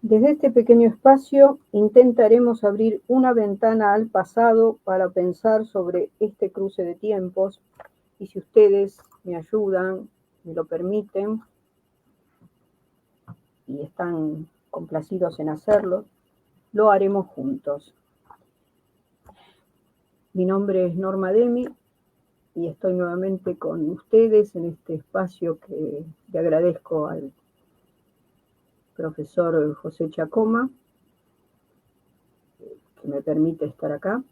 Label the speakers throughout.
Speaker 1: Desde este pequeño espacio intentaremos abrir una ventana al pasado para pensar sobre este cruce de tiempos y si ustedes me ayudan, me lo permiten y están complacidos en hacerlo, lo haremos juntos. Mi nombre es Norma Demi y estoy nuevamente con ustedes en este espacio que le agradezco al profesor José Chacoma, que me permite estar acá.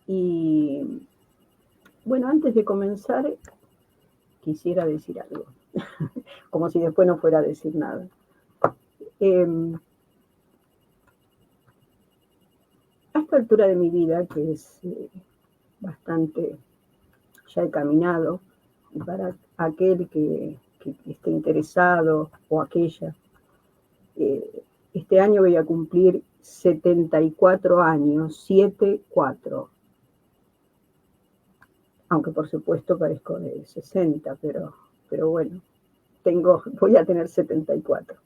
Speaker 1: Y bueno, antes de comenzar, quisiera decir algo, como si después no fuera a decir nada. A esta altura de mi vida, que es bastante, ya he caminado, y para aquel que esté interesado o aquella, este año voy a cumplir 74 años, 7-4. Aunque por supuesto parezco de 60, pero bueno, voy a tener 74.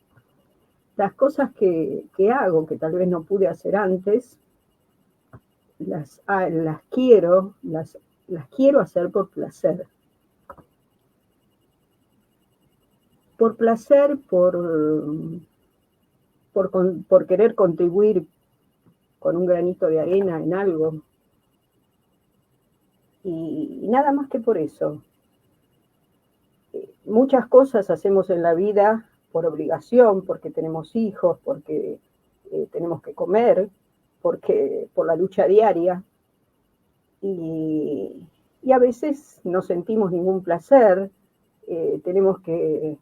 Speaker 1: Las cosas que hago, que tal vez no pude hacer antes, las quiero hacer por placer. Por placer, por querer contribuir con un granito de arena en algo. Y nada más que por eso. Muchas cosas hacemos en la vida por obligación, porque tenemos hijos, porque tenemos que comer, por la lucha diaria. Y a veces no sentimos ningún placer, tenemos que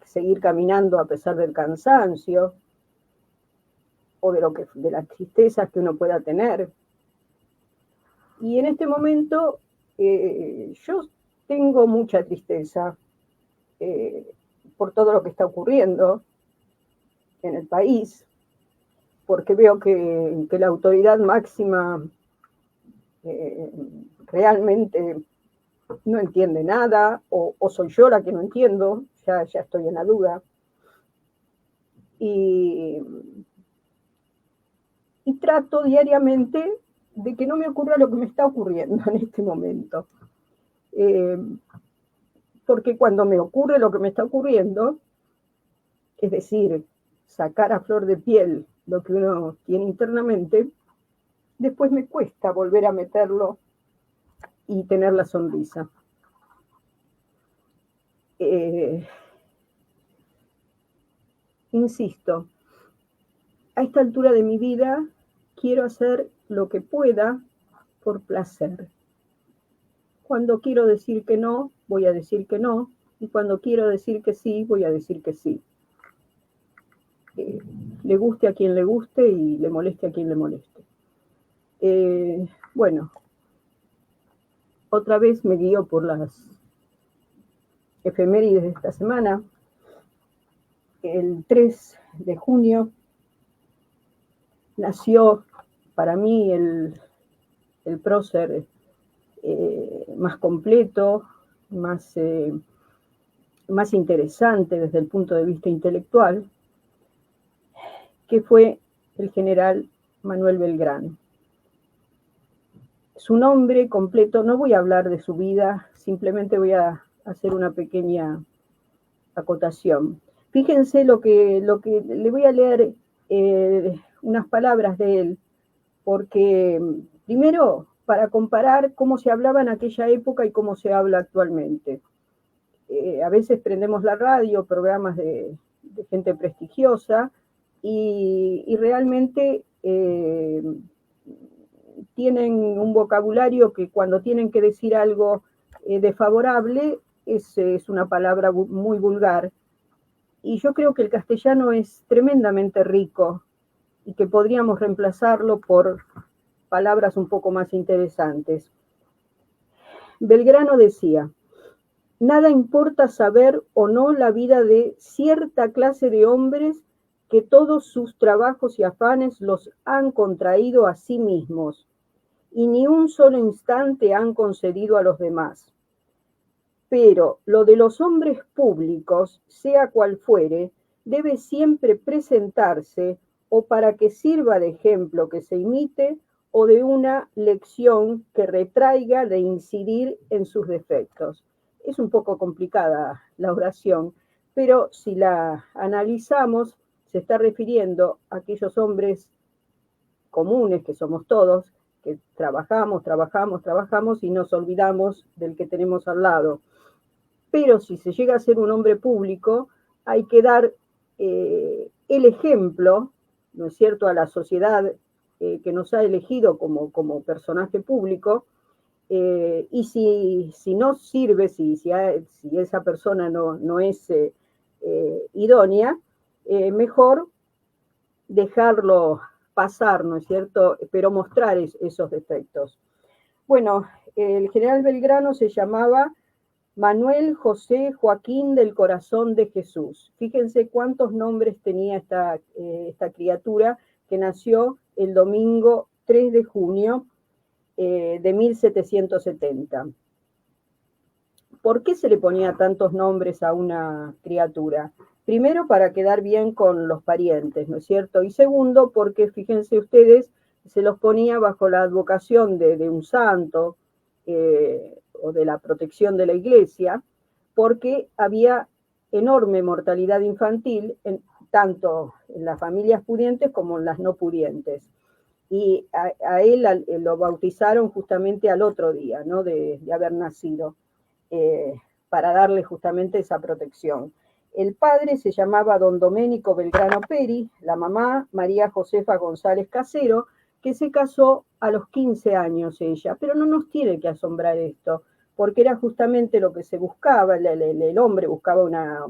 Speaker 1: seguir caminando a pesar del cansancio o de las tristezas que uno pueda tener. Y en este momento yo tengo mucha tristeza por todo lo que está ocurriendo en el país, porque veo que la autoridad máxima realmente no entiende nada, o soy yo la que no entiendo, ya estoy en la duda. Y trato diariamente de que no me ocurra lo que me está ocurriendo en este momento. Porque cuando me ocurre lo que me está ocurriendo, es decir, sacar a flor de piel lo que uno tiene internamente, después me cuesta volver a meterlo y tener la sonrisa. Insisto, a esta altura de mi vida quiero hacer lo que pueda por placer. Cuando quiero decir que no, voy a decir que no, y cuando quiero decir que sí, voy a decir que sí. Le guste a quien le guste y le moleste a quien le moleste. Bueno, otra vez me guío por las efemérides de esta semana. El 3 de junio nació para mí el prócer más completo, más interesante desde el punto de vista intelectual, que fue el general Manuel Belgrano. Su nombre completo, no voy a hablar de su vida, simplemente voy a hacer una pequeña acotación. Fíjense lo que le voy a leer unas palabras de él, porque primero, para comparar cómo se hablaba en aquella época y cómo se habla actualmente. A veces prendemos la radio, programas de gente prestigiosa, y realmente tienen un vocabulario que cuando tienen que decir algo desfavorable es una palabra muy vulgar. Y yo creo que el castellano es tremendamente rico y que podríamos reemplazarlo por palabras un poco más interesantes. Belgrano decía: nada importa saber o no la vida de cierta clase de hombres que todos sus trabajos y afanes los han contraído a sí mismos y ni un solo instante han concedido a los demás. Pero lo de los hombres públicos, sea cual fuere, debe siempre presentarse o para que sirva de ejemplo que se imite o de una lección que retraiga de incidir en sus defectos. Es un poco complicada la oración, pero si la analizamos, se está refiriendo a aquellos hombres comunes que somos todos, que trabajamos y nos olvidamos del que tenemos al lado. Pero si se llega a ser un hombre público, hay que dar el ejemplo, ¿no es cierto?, a la sociedad que nos ha elegido como personaje público, y si no sirve, si esa persona no es idónea, mejor dejarlo pasar, ¿no es cierto?, pero mostrar esos defectos. Bueno, el general Belgrano se llamaba Manuel José Joaquín del Corazón de Jesús. Fíjense cuántos nombres tenía esta criatura que nació el domingo 3 de junio de 1770. ¿Por qué se le ponía tantos nombres a una criatura? Primero, para quedar bien con los parientes, ¿no es cierto? Y segundo, porque fíjense ustedes, se los ponía bajo la advocación de un santo o de la protección de la iglesia, porque había enorme mortalidad infantil, tanto en las familias pudientes como en las no pudientes. Y a él lo bautizaron justamente al otro día, ¿no?, de haber nacido. Para darle justamente esa protección. El padre se llamaba don Domenico Belgrano Peri, la mamá María Josefa González Casero, que se casó a los 15 años ella, pero no nos tiene que asombrar esto, porque era justamente lo que se buscaba, el hombre buscaba una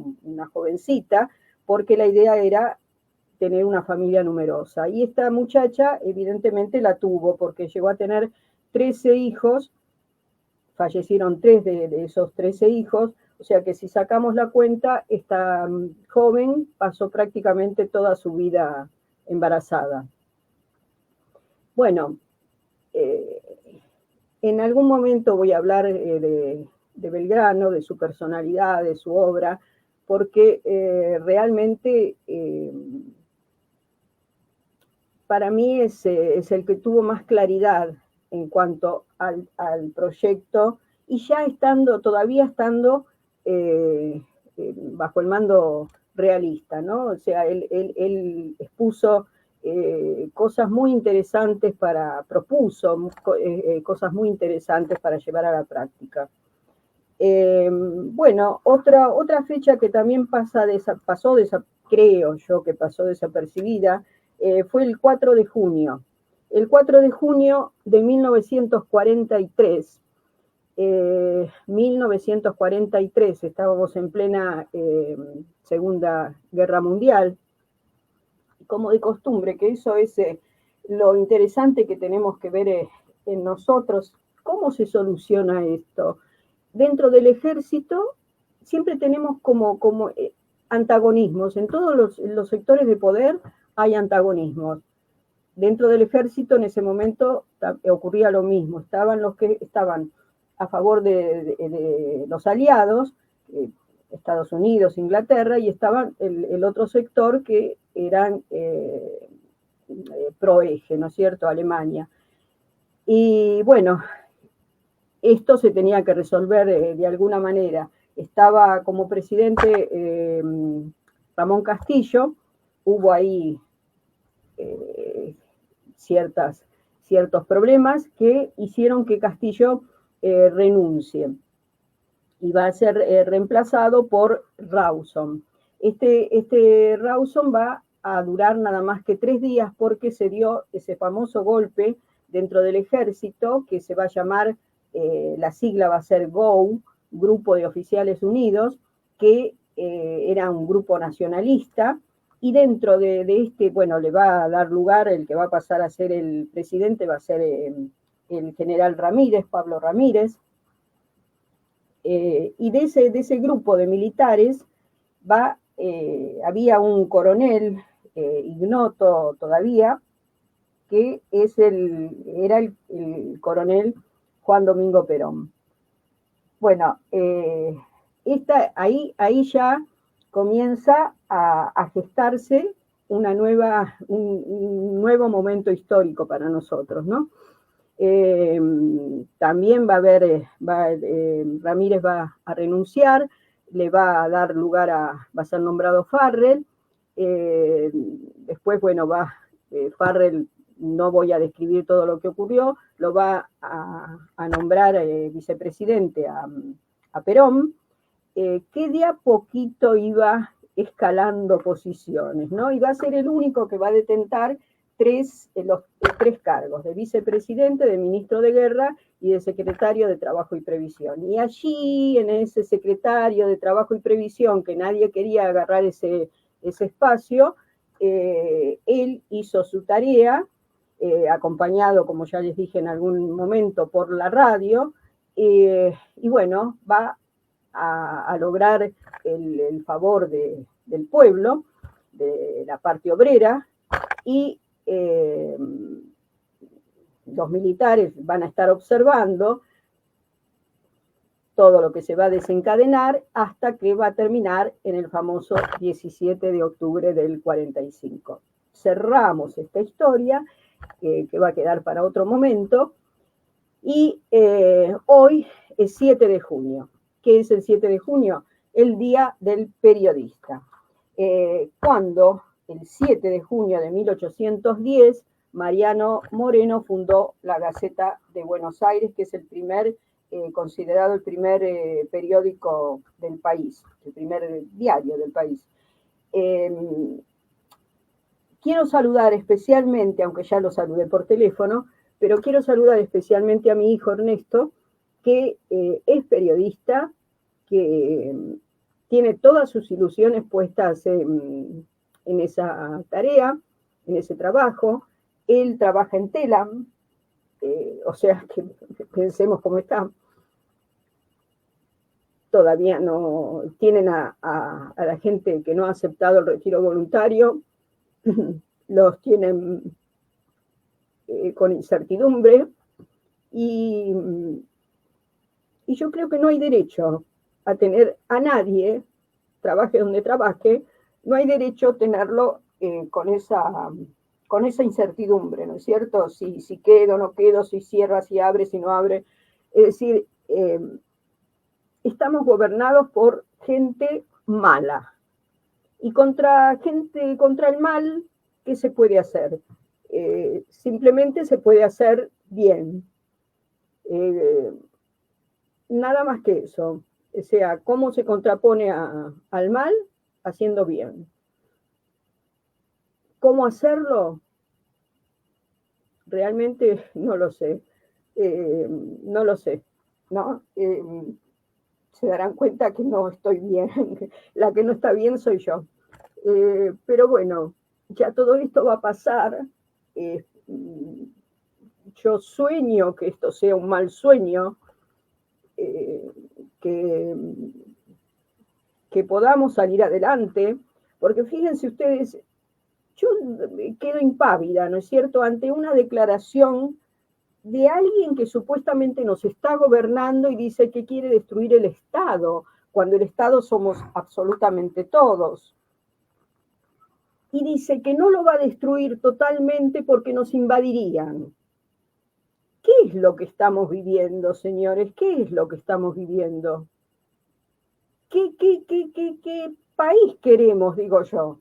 Speaker 1: jovencita, porque la idea era tener una familia numerosa. Y esta muchacha evidentemente la tuvo, porque llegó a tener 13 hijos, fallecieron 3 de esos 13 hijos, o sea que si sacamos la cuenta, esta joven pasó prácticamente toda su vida embarazada. Bueno, en algún momento voy a hablar de Belgrano, de su personalidad, de su obra, porque realmente para mí es el que tuvo más claridad en cuanto al proyecto, y ya todavía estando bajo el mando realista, ¿no? O sea, él expuso cosas muy interesantes propuso cosas muy interesantes para llevar a la práctica. Bueno, otra fecha que también creo yo que pasó desapercibida, fue el 4 de junio. El 4 de junio de 1943, 1943, estábamos en plena Segunda Guerra Mundial, como de costumbre, que eso es lo interesante que tenemos que ver en nosotros. ¿Cómo se soluciona esto? Dentro del ejército siempre tenemos como antagonismos. En todos los sectores de poder hay antagonismos. Dentro del ejército en ese momento ocurría lo mismo. Estaban los que estaban a favor de los aliados, Estados Unidos, Inglaterra, y estaban el otro sector que eran pro eje, ¿no es cierto?, Alemania. Y bueno, esto se tenía que resolver de alguna manera. Estaba como presidente Ramón Castillo, hubo ahí ciertos problemas que hicieron que Castillo renuncie, y va a ser reemplazado por Rawson. Este Rawson va a durar nada más que 3 días, porque se dio ese famoso golpe dentro del ejército, que se va a llamar, la sigla va a ser GOU, Grupo de Oficiales Unidos, que era un grupo nacionalista, y dentro de este, bueno, le va a dar lugar, el que va a pasar a ser el presidente va a ser el general Ramírez, Pablo Ramírez, y de ese grupo de militares había un coronel ignoto todavía, que era el coronel Juan Domingo Perón. Bueno, ahí ya comienza a gestarse un nuevo momento histórico para nosotros, ¿no? También va a haber, Ramírez va a renunciar, le va a dar lugar va a ser nombrado Farrell, después, bueno, Farrell, no voy a describir todo lo que ocurrió, lo va a nombrar vicepresidente a Perón, que de a poquito iba escalando posiciones, ¿no? Y va a ser el único que va a detentar los tres cargos, de vicepresidente, de ministro de guerra y de secretario de Trabajo y Previsión. Y allí, en ese secretario de Trabajo y Previsión, que nadie quería agarrar ese espacio, él hizo su tarea, acompañado, como ya les dije en algún momento, por la radio, y bueno, va a lograr el favor del pueblo, de la parte obrera, y los militares van a estar observando todo lo que se va a desencadenar hasta que va a terminar en el famoso 17 de octubre del 45. Cerramos esta historia, que va a quedar para otro momento, y hoy es 7 de junio. ¿Qué es el 7 de junio? El Día del Periodista. Cuando el 7 de junio de 1810, Mariano Moreno fundó la Gaceta de Buenos Aires, que es considerado el primer periódico del país, el primer diario del país. Quiero saludar especialmente, aunque ya lo saludé por teléfono, pero quiero saludar especialmente a mi hijo Ernesto, que es periodista, que tiene todas sus ilusiones puestas en esa tarea, en ese trabajo. Él trabaja en Telam, o sea, que pensemos cómo está. Todavía no tienen a la gente que no ha aceptado el retiro voluntario, los tienen con incertidumbre, y yo creo que no hay derecho a tener a nadie, trabaje donde trabaje, no hay derecho a tenerlo con esa incertidumbre, ¿no es cierto? Si quedo, no quedo, si cierra, si abre, si no abre. Es decir, estamos gobernados por gente mala. Y contra el mal, ¿qué se puede hacer? Simplemente se puede hacer bien. Nada más que eso. O sea, ¿cómo se contrapone al mal? Haciendo bien. ¿Cómo hacerlo? Realmente no lo sé. No lo sé, ¿no? Se darán cuenta que no estoy bien. La que no está bien soy yo. Pero bueno, ya todo esto va a pasar. Yo sueño que esto sea un mal sueño, que podamos salir adelante, porque fíjense ustedes, yo quedo impávida, ¿no es cierto?, ante una declaración de alguien que supuestamente nos está gobernando y dice que quiere destruir el Estado, cuando el Estado somos absolutamente todos. Y dice que no lo va a destruir totalmente porque nos invadirían. ¿Qué es lo que estamos viviendo, señores? ¿Qué es lo que estamos viviendo? ¿Qué país queremos, digo yo?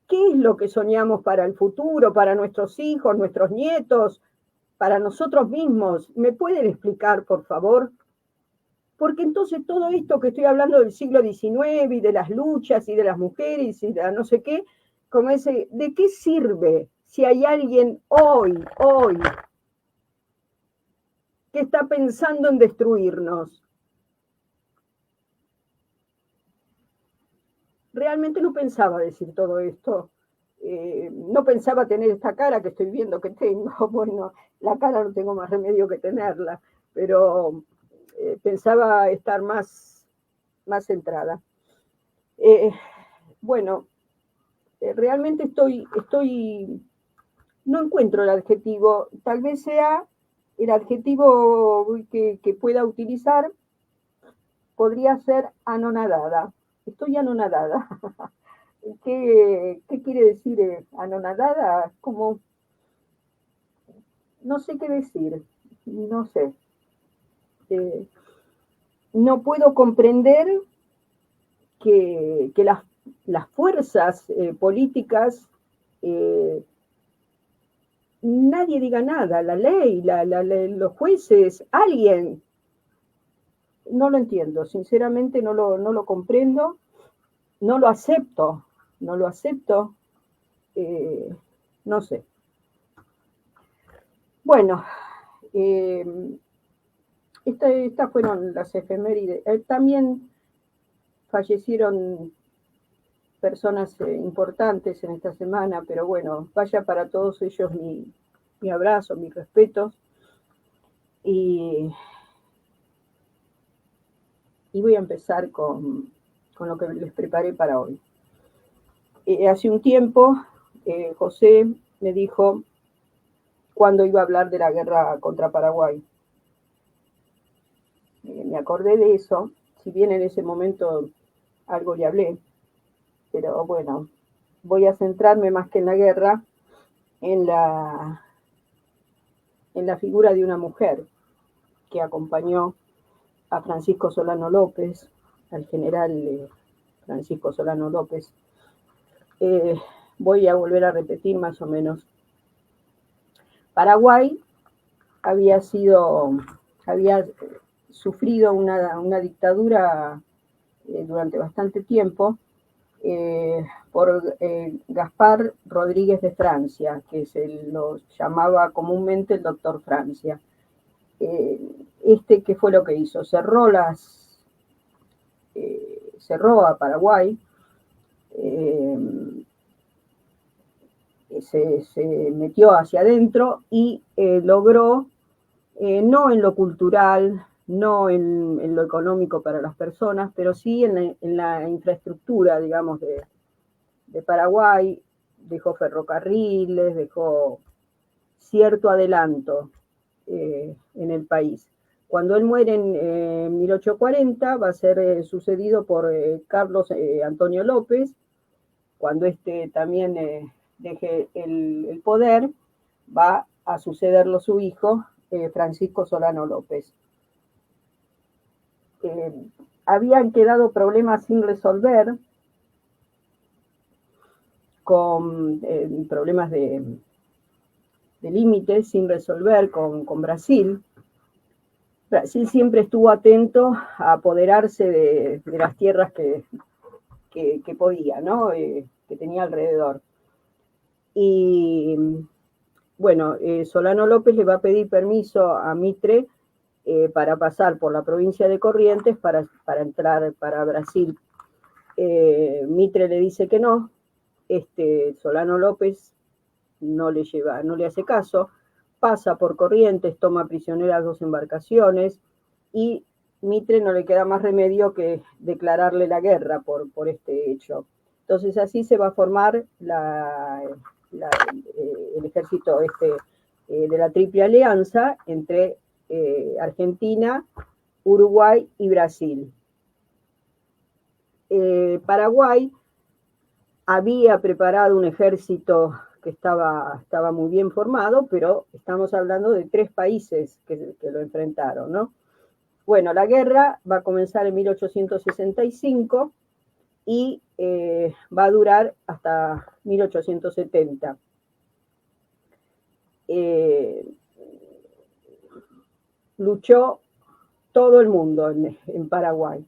Speaker 1: ¿Qué es lo que soñamos para el futuro, para nuestros hijos, nuestros nietos, para nosotros mismos? ¿Me pueden explicar, por favor? Porque entonces todo esto que estoy hablando del siglo XIX y de las luchas y de las mujeres y de no sé qué, como ese, ¿de qué sirve si hay alguien hoy, que está pensando en destruirnos? Realmente no pensaba decir todo esto. No pensaba tener esta cara que estoy viendo que tengo. Bueno, la cara no tengo más remedio que tenerla, pero pensaba estar más centrada. Bueno, realmente no encuentro el adjetivo, tal vez sea el adjetivo que pueda utilizar, podría ser anonadada. estoy anonadada. ¿Qué quiere decir anonadada? Como, no sé qué decir, no sé. Eh, no puedo comprender que las fuerzas políticas, eh, nadie diga nada, la ley, los jueces, alguien. No lo entiendo, sinceramente no lo comprendo, no lo acepto, no lo acepto, eh, no sé. Bueno, eh, estas fueron las efemérides. También fallecieron personas importantes en esta semana, pero bueno, vaya para todos ellos mi abrazo, mis respetos. Y, y voy a empezar con lo que les preparé para hoy. Hace un tiempo, José me dijo cuándo iba a hablar de la guerra contra Paraguay. Me acordé de eso, si bien en ese momento algo le hablé, pero bueno, voy a centrarme más que en la guerra, en la, en la figura de una mujer que acompañó a Francisco Solano López, al general Francisco Solano López. Voy a volver a repetir más o menos. Paraguay había sufrido una dictadura durante bastante tiempo por Gaspar Rodríguez de Francia, que se lo llamaba comúnmente el doctor Francia. ¿Qué fue lo que hizo? Cerró a Paraguay, se metió hacia adentro y logró, no en lo cultural, no en lo económico para las personas, pero sí en la infraestructura, digamos, de Paraguay. Dejó ferrocarriles, dejó cierto adelanto en el país. Cuando él muere en 1840, va a ser sucedido por Carlos Antonio López. Cuando también deje el poder, va a sucederlo su hijo, Francisco Solano López. Habían quedado problemas sin resolver, con problemas de límites sin resolver con Brasil. Brasil siempre estuvo atento a apoderarse de las tierras que podía, ¿no? Que tenía alrededor. Y bueno, Solano López le va a pedir permiso a Mitre para pasar por la provincia de Corrientes para entrar para Brasil. Mitre le dice que no. Solano López no le hace caso, pasa por Corrientes, toma prisioneras 2 embarcaciones y Mitre no le queda más remedio que declararle la guerra por este hecho. Entonces así se va a formar el ejército de la Triple Alianza entre Argentina, Uruguay y Brasil. Paraguay había preparado un ejército que estaba muy bien formado, pero estamos hablando de 3 países que lo enfrentaron, ¿no? Bueno, la guerra va a comenzar en 1865 y va a durar hasta 1870. Luchó todo el mundo en Paraguay.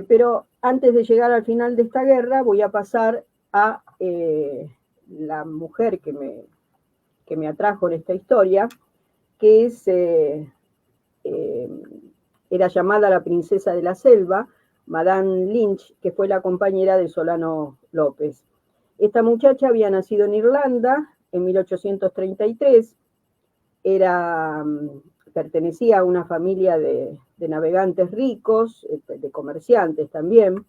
Speaker 1: Pero antes de llegar al final de esta guerra, voy a pasar a la mujer que me atrajo en esta historia, que era llamada la princesa de la selva, Madame Lynch, que fue la compañera de Solano López. Esta muchacha había nacido en Irlanda en 1833, pertenecía a una familia de navegantes ricos, de comerciantes también.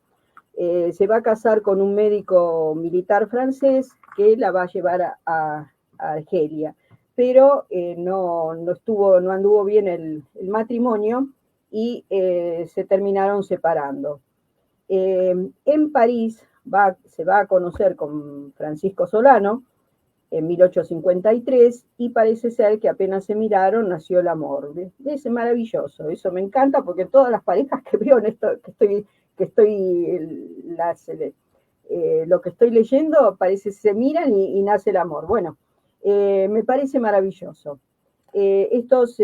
Speaker 1: Se va a casar con un médico militar francés que la va a llevar a Argelia, pero no anduvo bien el matrimonio y se terminaron separando. En París se va a conocer con Francisco Solano en 1853 y parece ser que apenas se miraron nació el amor. Es maravilloso, eso me encanta porque todas las parejas que veo en esto lo que estoy leyendo parece que se miran y nace el amor. Bueno, me parece maravilloso. Estos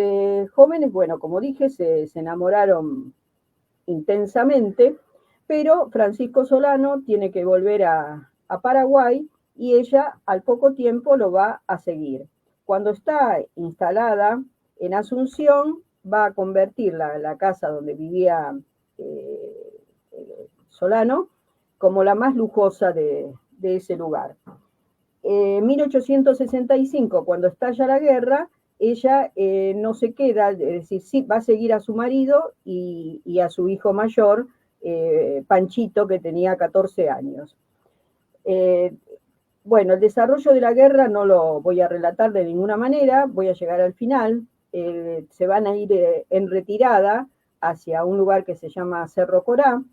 Speaker 1: jóvenes, bueno, como dije, se enamoraron intensamente, pero Francisco Solano tiene que volver a Paraguay y ella al poco tiempo lo va a seguir. Cuando está instalada en Asunción, va a convertir la casa donde vivía Solano como la más lujosa de ese lugar. En 1865, cuando estalla la guerra, ella no se queda, es decir, sí, va a seguir a su marido y a su hijo mayor, Panchito, que tenía 14 años. Bueno, el desarrollo de la guerra no lo voy a relatar de ninguna manera, voy a llegar al final. Se van a ir en retirada hacia un lugar que se llama Cerro Corá.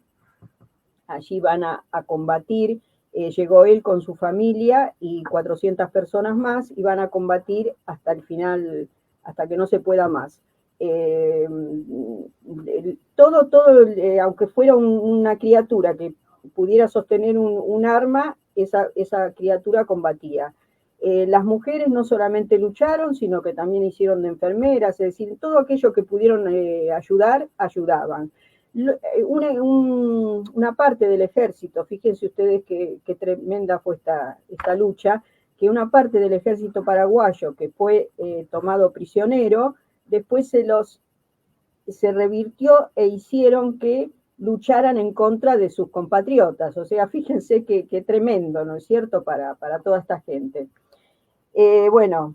Speaker 1: Allí van a combatir. Llegó él con su familia y 400 personas más y van a combatir hasta el final, hasta que no se pueda más. Aunque fuera una criatura que pudiera sostener un arma, esa criatura combatía. Las mujeres no solamente lucharon, sino que también hicieron de enfermeras, es decir, todo aquello que pudieron ayudar, ayudaban. Una parte del ejército, fíjense ustedes qué tremenda fue esta lucha, que una parte del ejército paraguayo que fue tomado prisionero, después se revirtió e hicieron que lucharan en contra de sus compatriotas. O sea, fíjense qué tremendo, ¿no es cierto?, para toda esta gente. Bueno,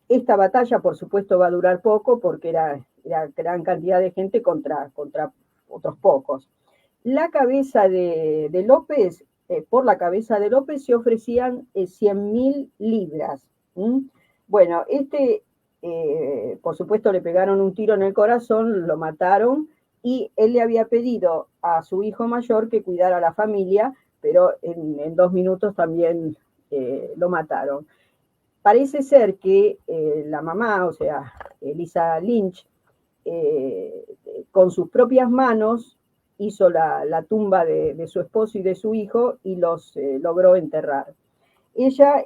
Speaker 1: esta batalla, por supuesto, va a durar poco porque era gran cantidad de gente contra otros pocos. La cabeza de López, por la cabeza de López se ofrecían 100.000 libras. Bueno, por supuesto, le pegaron un tiro en el corazón, lo mataron, y él le había pedido a su hijo mayor que cuidara a la familia, pero en 2 minutos también lo mataron. Parece ser que la mamá, o sea, Elisa Lynch, con sus propias manos hizo la tumba de su esposo y de su hijo y los logró enterrar. Ella,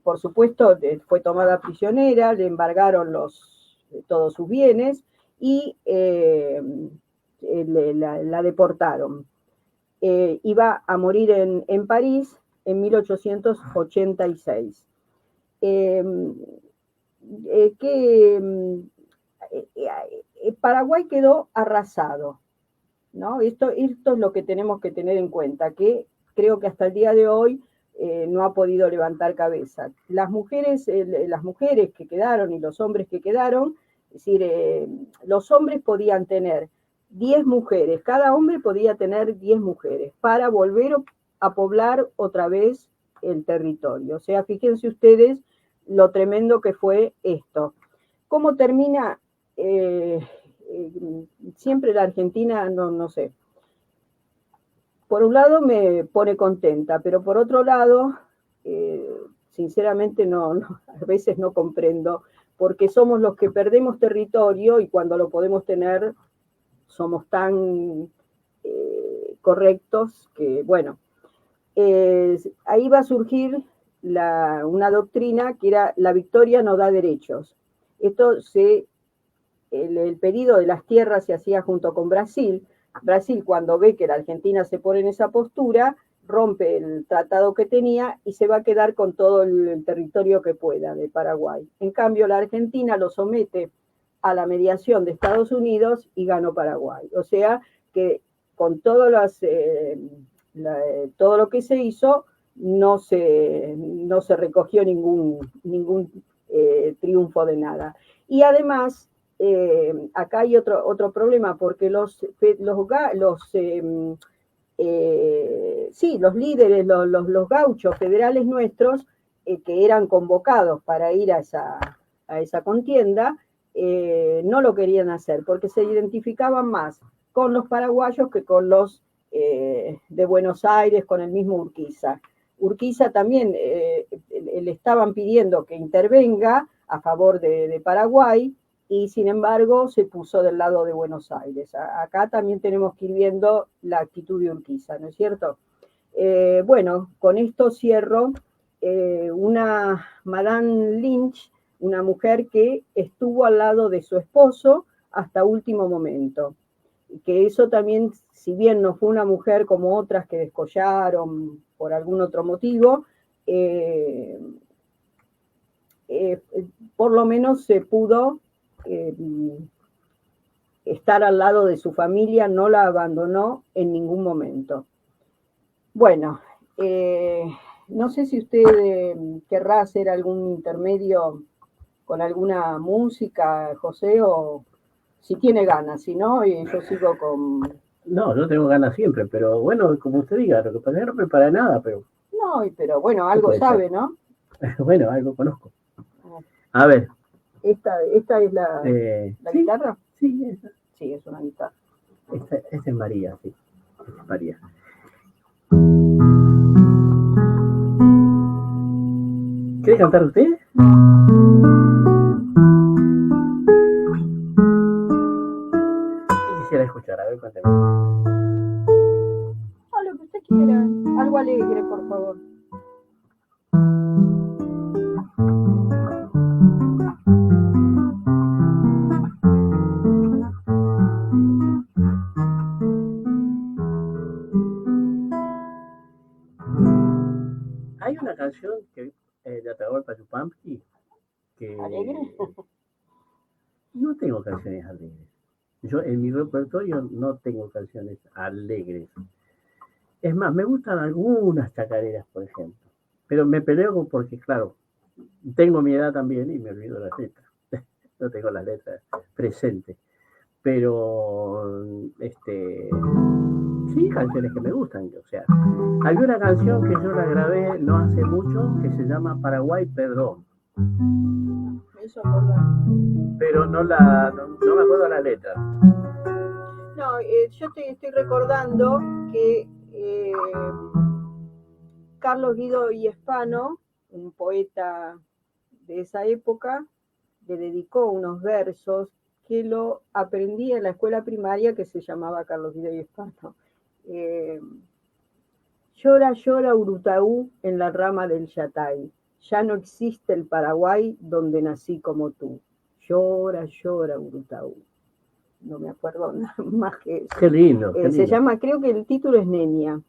Speaker 1: por supuesto, fue tomada prisionera, le embargaron todos sus bienes y la deportaron. Iba a morir en París en 1886. Paraguay quedó arrasado, ¿no? Esto es lo que tenemos que tener en cuenta, que creo que hasta el día de hoy no ha podido levantar cabeza. Las mujeres que quedaron y los hombres que quedaron, es decir, los hombres podían tener 10 mujeres, cada hombre podía tener 10 mujeres para volver a poblar otra vez el territorio. O sea, fíjense ustedes lo tremendo que fue esto. ¿Cómo termina? Siempre la Argentina, no sé. Por un lado me pone contenta, pero por otro lado, sinceramente a veces no comprendo, porque somos los que perdemos territorio y cuando lo podemos tener somos tan correctos que, bueno, ahí va a surgir una doctrina que era la victoria no da derechos. El pedido de las tierras se hacía junto con Brasil. Brasil, cuando ve que la Argentina se pone en esa postura, rompe el tratado que tenía y se va a quedar con todo el territorio que pueda de Paraguay. En cambio, la Argentina lo somete a la mediación de Estados Unidos y ganó Paraguay. O sea que con todo lo que se hizo, no se recogió ningún triunfo de nada. Y además, acá hay otro problema, porque los líderes, los gauchos federales nuestros, que eran convocados para ir a esa contienda, no lo querían hacer, porque se identificaban más con los paraguayos que con los de Buenos Aires, con el mismo Urquiza. Urquiza también le estaban pidiendo que intervenga a favor de Paraguay y sin embargo se puso del lado de Buenos Aires. Acá también tenemos que ir viendo la actitud de Urquiza, ¿no es cierto? Bueno, con esto cierro. Una Madame Lynch, una mujer que estuvo al lado de su esposo hasta último momento. Que eso también, si bien no fue una mujer como otras que descollaron por algún otro motivo, por lo menos se pudo estar al lado de su familia, no la abandonó en ningún momento. Bueno, no sé si usted querrá hacer algún intermedio con alguna música, José, o si tiene ganas, si no, yo sigo con...
Speaker 2: No, yo tengo ganas siempre, pero bueno, como usted diga, lo que pasa es que no prepara nada, pero...
Speaker 1: No, pero bueno, algo sabe, ¿no?
Speaker 2: Bueno, algo conozco. A ver.
Speaker 1: ¿Esta es la
Speaker 2: ¿sí?
Speaker 1: guitarra?
Speaker 2: Sí, esa.
Speaker 1: Sí, es una guitarra.
Speaker 2: Esta es María, sí. Esta es María. ¿Quiere cantar usted? ¿Qué quisiera escuchar? A ver, cuénteme.
Speaker 1: Lo que usted quiera. Algo alegre, por favor.
Speaker 2: Hay una canción que de Atahualpa Yupanqui que...
Speaker 1: ¿Alegre?
Speaker 2: No tengo canciones alegres. Yo en mi repertorio no tengo canciones alegres. Es más, me gustan algunas chacareras, por ejemplo. Pero me peleo porque, claro, tengo mi edad también y me olvido las letras. No tengo las letras presentes. Pero, sí, canciones que me gustan. O sea, hay una canción que yo la grabé no hace mucho que se llama Paraguay Perdón.
Speaker 1: Eso acordar.
Speaker 2: Pero no me acuerdo la letra.
Speaker 1: No, yo te estoy recordando que Carlos Guido Hispano, un poeta de esa época, le dedicó unos versos que lo aprendí en la escuela primaria que se llamaba Carlos Guido Hispano. Llora, llora Urutaú en la rama del Yatay. Ya no existe el Paraguay donde nací como tú. Llora, llora Urutaú. No me acuerdo nada más que eso.
Speaker 2: Qué lindo, qué lindo.
Speaker 1: Se llama, creo que el título es Nenia.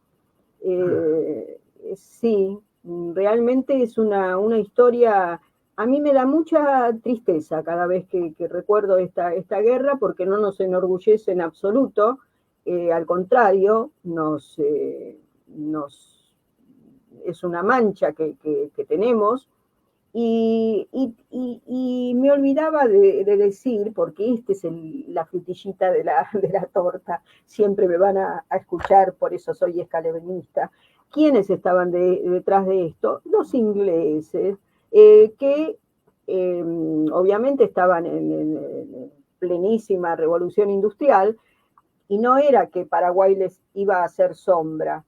Speaker 1: Sí, realmente es una historia. A mí me da mucha tristeza cada vez que recuerdo esta guerra, porque no nos enorgullece en absoluto, al contrario, es una mancha que tenemos. Y me olvidaba de decir, porque esta es la frutillita de la torta, siempre me van a escuchar, por eso soy escalebenista. ¿Quiénes estaban detrás de esto? Los ingleses, que obviamente estaban en plenísima revolución industrial, y no era que Paraguay les iba a hacer sombra,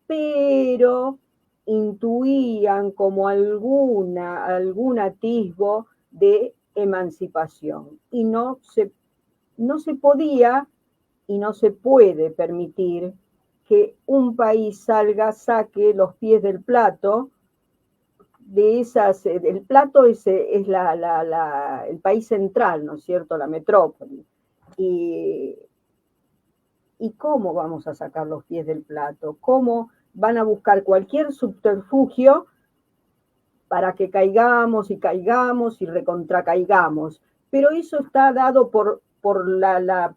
Speaker 1: pero intuían como algún atisbo de emancipación. Y no se podía y no se puede permitir que un país saque los pies del plato de esas. El plato es el país central, ¿no es cierto?, la metrópoli. ¿Y cómo vamos a sacar los pies del plato? ¿Cómo van a buscar cualquier subterfugio para que caigamos y recontracaigamos? Pero eso está dado por la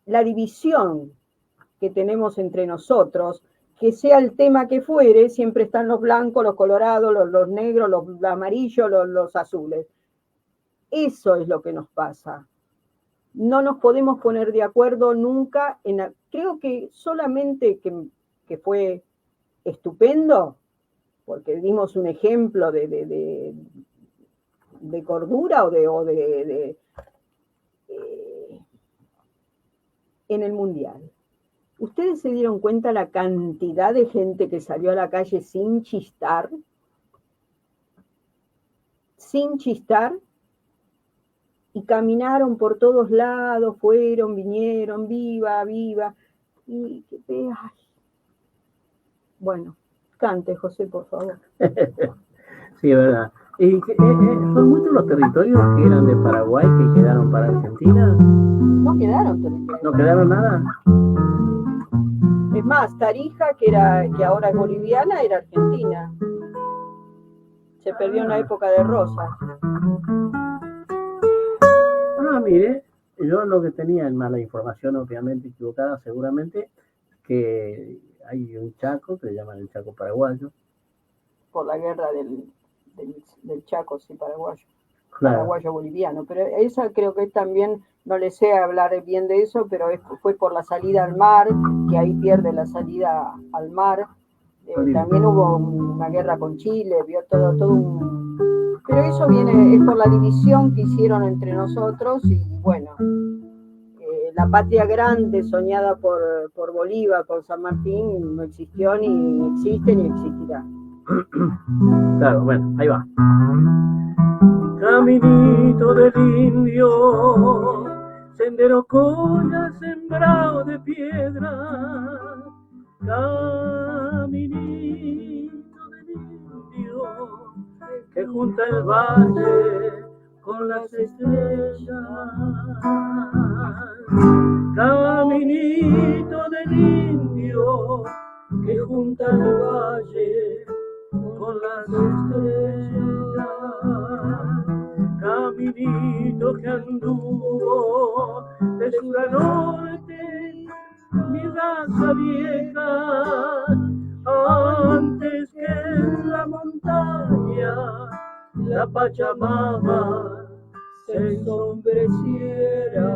Speaker 1: división que tenemos entre nosotros, que sea el tema que fuere, siempre están los blancos, los colorados, los negros, los amarillos, los azules. Eso es lo que nos pasa. No nos podemos poner de acuerdo nunca. Creo que solamente que fue estupendo, porque dimos un ejemplo de cordura o de en el Mundial. ¿Ustedes se dieron cuenta la cantidad de gente que salió a la calle sin chistar? Sin chistar, y caminaron por todos lados, fueron, vinieron, viva, viva. Y ay. Bueno, cante, José, por favor.
Speaker 2: Sí, es verdad. ¿Y son muchos los territorios que eran de Paraguay que quedaron para Argentina?
Speaker 1: No quedaron territorios.
Speaker 2: ¿No quedaron nada?
Speaker 1: Es más, Tarija, que ahora es boliviana, era argentina. Se perdió en la época de Rosas.
Speaker 2: Mire, yo lo que tenía en mala información, obviamente equivocada, seguramente, que hay un Chaco que le llaman el Chaco paraguayo.
Speaker 1: Por la guerra del Chaco, sí, paraguayo.
Speaker 2: Claro.
Speaker 1: Paraguayo-boliviano. Pero esa creo que también, no le sé hablar bien de eso, pero fue por la salida al mar, que ahí pierde la salida al mar. También hubo una guerra con Chile, vio todo un... Pero eso es por la división que hicieron entre nosotros y bueno, la patria grande soñada por Bolívar, por San Martín, no existió, ni existe, ni existirá.
Speaker 2: Claro, bueno, ahí va. Caminito del indio, sendero colla sembrado de piedra. Caminito del indio, que junta el valle con las estrellas. Caminito del indio, que junta el valle con las estrellas. Caminito que anduvo de sur a norte, mi raza vieja, antes que en la montaña la Pachamama se ensombreciera.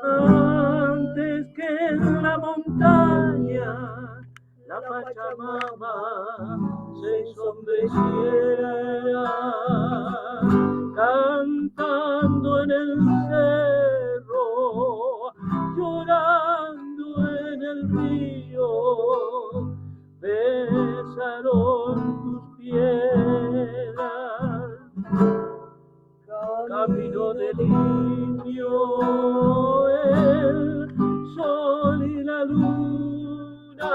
Speaker 2: Antes que en la montaña la Pachamama se ensombreciera. Cantando en el cerro, llorando en el río, besaron tus piedras. Camino del indio, el sol y la luna,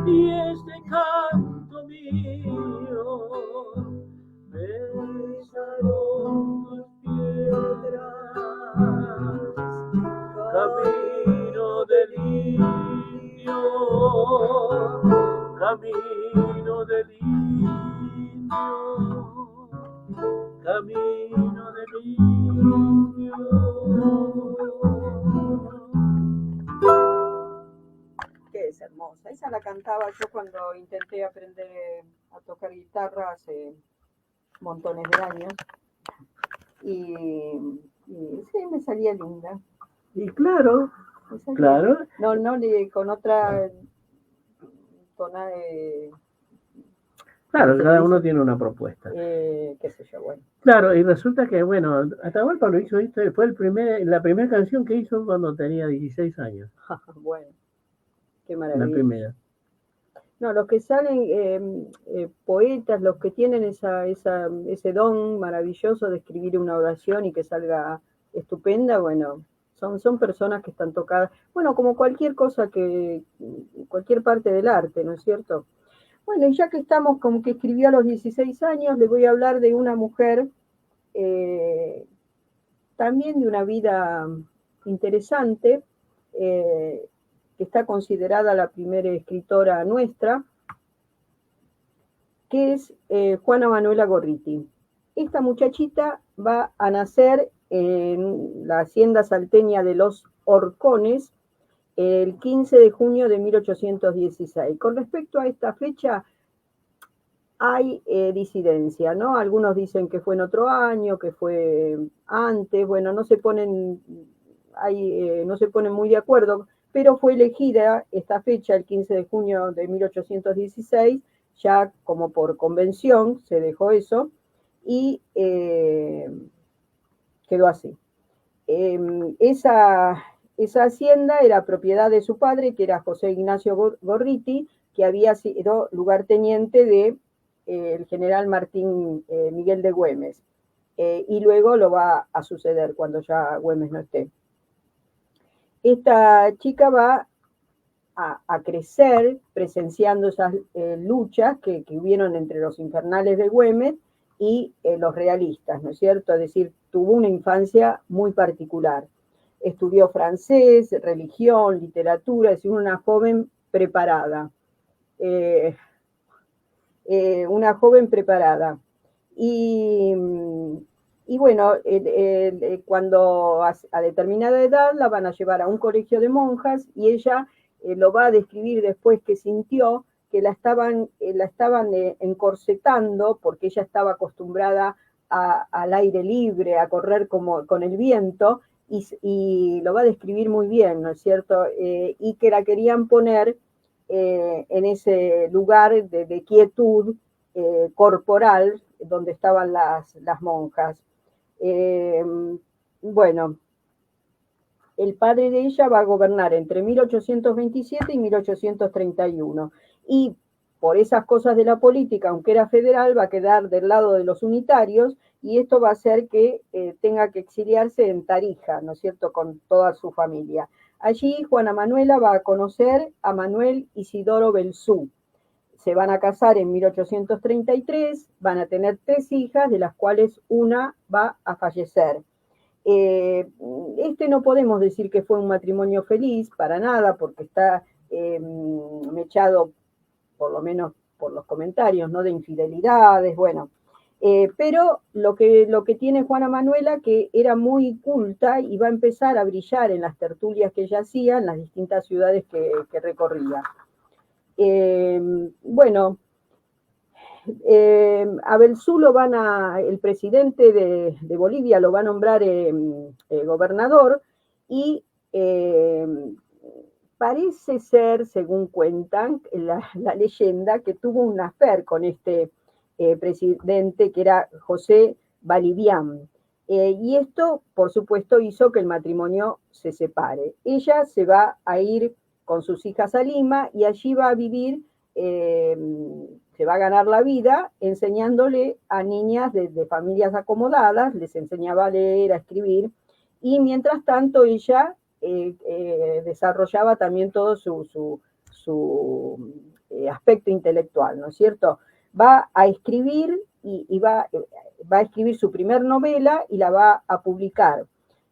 Speaker 2: y este canto mío, besaron tus piedras. Camino del indio, camino del indio, camino del indio.
Speaker 1: Que es hermosa. Esa la cantaba yo cuando intenté aprender a tocar guitarra hace montones de años. Y sí, me salía linda.
Speaker 2: Y claro, claro.
Speaker 1: No, con otra tonada de...
Speaker 2: Claro, cada uno tiene una propuesta.
Speaker 1: Qué sé yo, bueno.
Speaker 2: Claro, y resulta que, bueno, Atahualpa lo hizo esto, fue la primera canción que hizo cuando tenía 16 años.
Speaker 1: Bueno, qué maravilla.
Speaker 2: La primera.
Speaker 1: No, los que salen poetas, los que tienen ese don maravilloso de escribir una oración y que salga estupenda, bueno, son personas que están tocadas, bueno, como cualquier cosa cualquier parte del arte, ¿no es cierto? Bueno, y ya que estamos como que escribió a los 16 años, le voy a hablar de una mujer, también de una vida interesante, que está considerada la primera escritora nuestra, que es Juana Manuela Gorriti. Esta muchachita va a nacer en la hacienda salteña de Los Horcones el 15 de junio de 1816. Con respecto a esta fecha hay disidencia, ¿no? Algunos dicen que fue en otro año, que fue antes, bueno, no se ponen muy de acuerdo, pero fue elegida esta fecha, el 15 de junio de 1816, ya como por convención se dejó eso, y quedó así. esa hacienda era propiedad de su padre, que era José Ignacio Gorriti, que había sido lugarteniente de el general Martín Miguel de Güemes. Y luego lo va a suceder cuando ya Güemes no esté. Esta chica va a crecer presenciando esas luchas que hubieron entre los infernales de Güemes y los realistas, ¿no es cierto? Es decir, tuvo una infancia muy particular. Estudió francés, religión, literatura, es decir, una joven preparada. Una joven preparada. Y bueno, cuando a determinada edad la van a llevar a un colegio de monjas y ella lo va a describir después que sintió que la estaban encorsetando porque ella estaba acostumbrada al aire libre, a correr como con el viento, y lo va a describir muy bien, ¿no es cierto? Y que la querían poner en ese lugar de quietud corporal donde estaban las monjas. Bueno, el padre de ella va a gobernar entre 1827 y 1831, y por esas cosas de la política, aunque era federal, va a quedar del lado de los unitarios, y esto va a hacer que tenga que exiliarse en Tarija, ¿no es cierto?, con toda su familia. Allí Juana Manuela va a conocer a Manuel Isidoro Belzú. Se van a casar en 1833, van a tener 3 hijas, de las cuales una va a fallecer. No podemos decir que fue un matrimonio feliz, para nada, porque está mechado, por lo menos por los comentarios, ¿no?, de infidelidades, bueno. Pero lo que tiene Juana Manuela, que era muy culta y va a empezar a brillar en las tertulias que ella hacía en las distintas ciudades que recorría. Bueno, a Belzú el presidente de Bolivia lo va a nombrar gobernador, y parece ser, según cuentan la leyenda, que tuvo un affair con este presidente, que era José Balivián. Y esto, por supuesto, hizo que el matrimonio se separe. Ella se va a ir con sus hijas a Lima y allí va a vivir, se va a ganar la vida enseñándole a niñas de familias acomodadas, les enseñaba a leer, a escribir, y mientras tanto ella desarrollaba también todo su aspecto intelectual, ¿no es cierto? Va a escribir y va a escribir su primer novela y la va a publicar.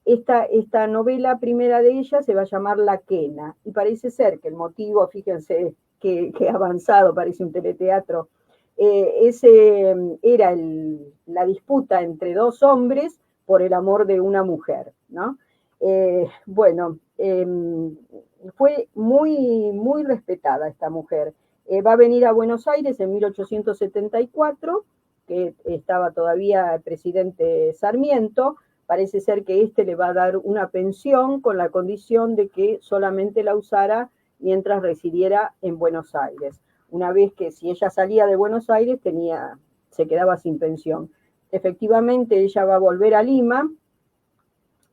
Speaker 1: Esta novela primera de ella se va a llamar La Quena, y parece ser que el motivo, fíjense que avanzado, parece un teleteatro, era la disputa entre 2 hombres por el amor de una mujer, ¿no? Bueno, fue muy, muy respetada esta mujer. Va a venir a Buenos Aires en 1874, que estaba todavía el presidente Sarmiento. Parece ser que le va a dar una pensión con la condición de que solamente la usara mientras residiera en Buenos Aires. Una vez que, si ella salía de Buenos Aires, se quedaba sin pensión. Efectivamente, ella va a volver a Lima,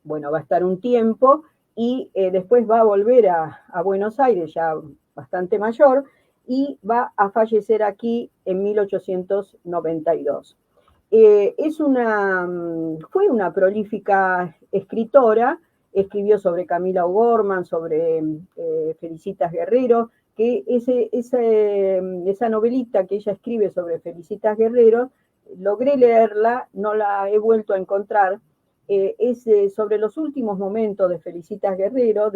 Speaker 1: bueno, va a estar un tiempo, y después va a volver a Buenos Aires, ya bastante mayor, y va a fallecer aquí en 1892. Fue una prolífica escritora, escribió sobre Camila O'Gorman, sobre Felicitas Guerrero, que esa novelita que ella escribe sobre Felicitas Guerrero, logré leerla, no la he vuelto a encontrar, es sobre los últimos momentos de Felicitas Guerrero,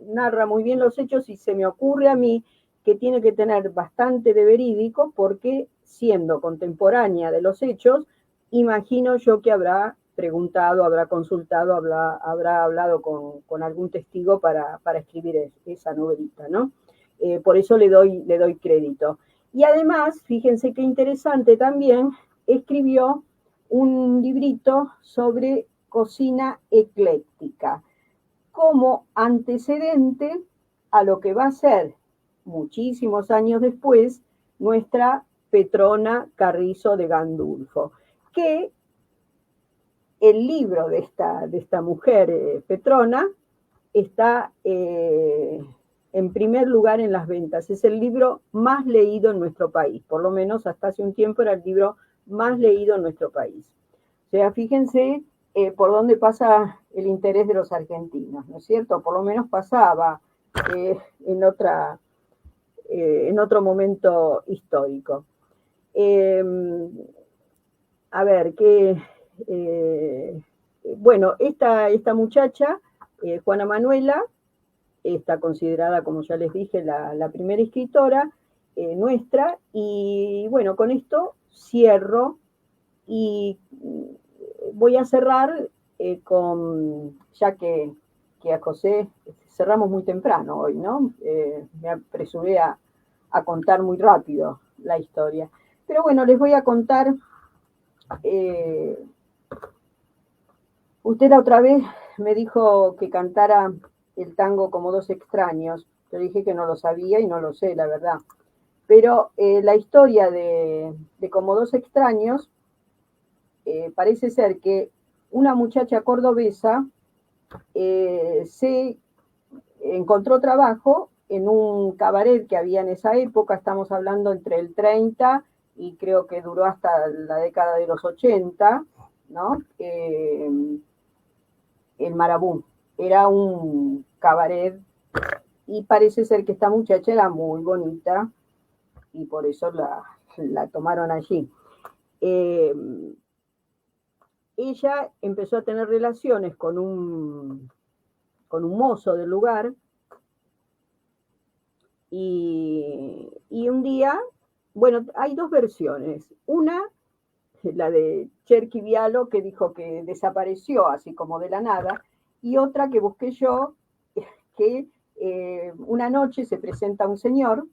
Speaker 1: narra muy bien los hechos, y se me ocurre a mí que tiene que tener bastante de verídico, porque siendo contemporánea de los hechos, imagino yo que habrá preguntado, habrá consultado, habrá hablado con algún testigo para escribir esa novelita, ¿no? Por eso le doy crédito. Y además, fíjense qué interesante también, escribió un librito sobre cocina ecléctica, como antecedente a lo que va a ser, muchísimos años después, nuestra Petrona Carrizo de Gandulfo, que el libro de esta mujer, Petrona, está en primer lugar en las ventas. Es el libro más leído en nuestro país, por lo menos hasta hace un tiempo era el libro más leído en nuestro país. O sea, fíjense por dónde pasa el interés de los argentinos, ¿no es cierto? Por lo menos pasaba en otro momento histórico. A ver, bueno, esta muchacha, Juana Manuela, está considerada, como ya les dije, la primera escritora nuestra, y bueno, con esto cierro y voy a cerrar ya que a José cerramos muy temprano hoy, ¿no? Me apresuré a contar muy rápido la historia. Pero bueno, les voy a contar, usted la otra vez me dijo que cantara el tango Como dos extraños. Yo dije que no lo sabía y no lo sé, la verdad. Pero la historia de Como dos extraños parece ser que una muchacha cordobesa se encontró trabajo en un cabaret que había en esa época, estamos hablando entre el 30 y creo que duró hasta la década de los 80, ¿no? El Marabú. Era un cabaret y parece ser que esta muchacha era muy bonita y por eso la tomaron allí. Ella empezó a tener relaciones con un mozo del lugar y un día, bueno, hay dos versiones. Una, la de Cherqui Vialo, que dijo que desapareció así como de la nada, y otra que busqué yo, que una noche se presenta un señor,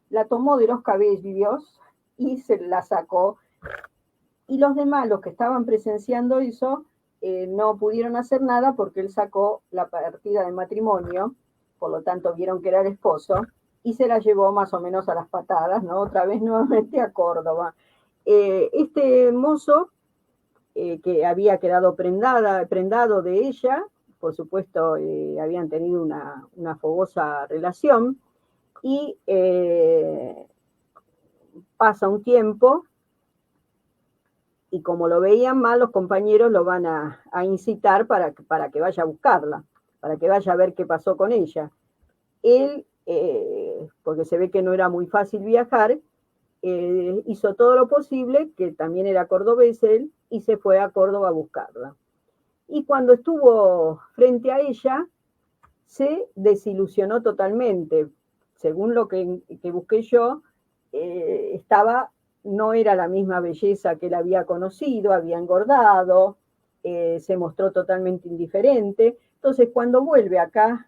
Speaker 1: la tomó de los cabellos y se la sacó, y los demás, los que estaban presenciando eso, no pudieron hacer nada porque él sacó la partida de matrimonio, por lo tanto vieron que era el esposo, y se la llevó más o menos a las patadas, ¿no? Otra vez nuevamente a Córdoba. Este mozo, que había quedado prendado de ella, por supuesto habían tenido una fogosa relación, y pasa un tiempo, y como lo veían mal, los compañeros lo van a incitar para que vaya a buscarla, para que vaya a ver qué pasó con ella. Él, porque se ve que no era muy fácil viajar, hizo todo lo posible, que también era cordobés él, y se fue a Córdoba a buscarla. Y cuando estuvo frente a ella, se desilusionó totalmente. Según lo que busqué yo, no era la misma belleza que él había conocido, había engordado, se mostró totalmente indiferente. Entonces, cuando vuelve acá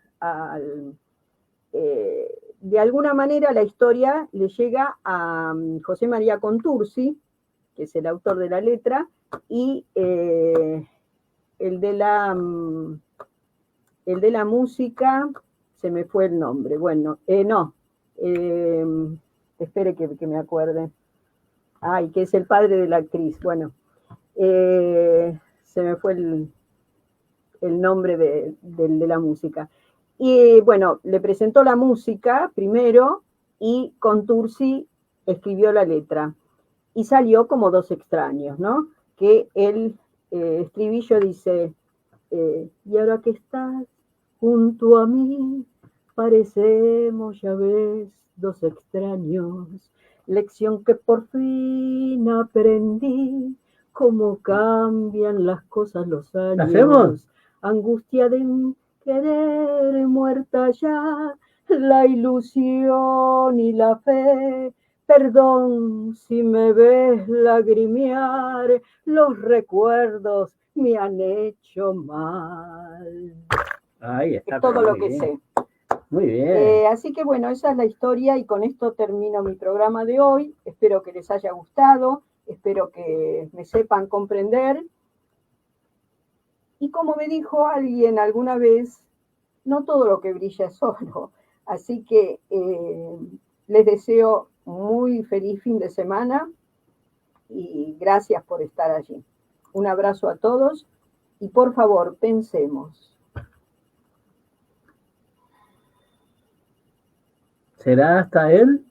Speaker 1: de alguna manera la historia le llega a José María Contursi, que es el autor de la letra, y el de la música, se me fue el nombre. Bueno, espere que me acuerde. Ay, que es el padre de la actriz. Bueno, se me fue el nombre de la música. Y bueno, le presentó la música primero y Contursi escribió la letra. Y salió Como dos extraños, ¿no? Que el estribillo dice, y ahora que estás junto a mí, parecemos, ya ves, dos extraños. Lección que por fin aprendí, cómo cambian las cosas los años.
Speaker 2: ¿La hacemos?
Speaker 1: Angustia de querer muerta ya, la ilusión y la fe. Perdón si me ves lagrimear, los recuerdos me han hecho mal.
Speaker 2: Ahí está.
Speaker 1: Es todo lo que sé.
Speaker 2: Muy bien.
Speaker 1: Así que bueno, esa es la historia y con esto termino mi programa de hoy. Espero que les haya gustado, espero que me sepan comprender. Y como me dijo alguien alguna vez, no todo lo que brilla es oro. Así que les deseo muy feliz fin de semana y gracias por estar allí. Un abrazo a todos Y por favor, pensemos.
Speaker 2: ¿Será hasta él?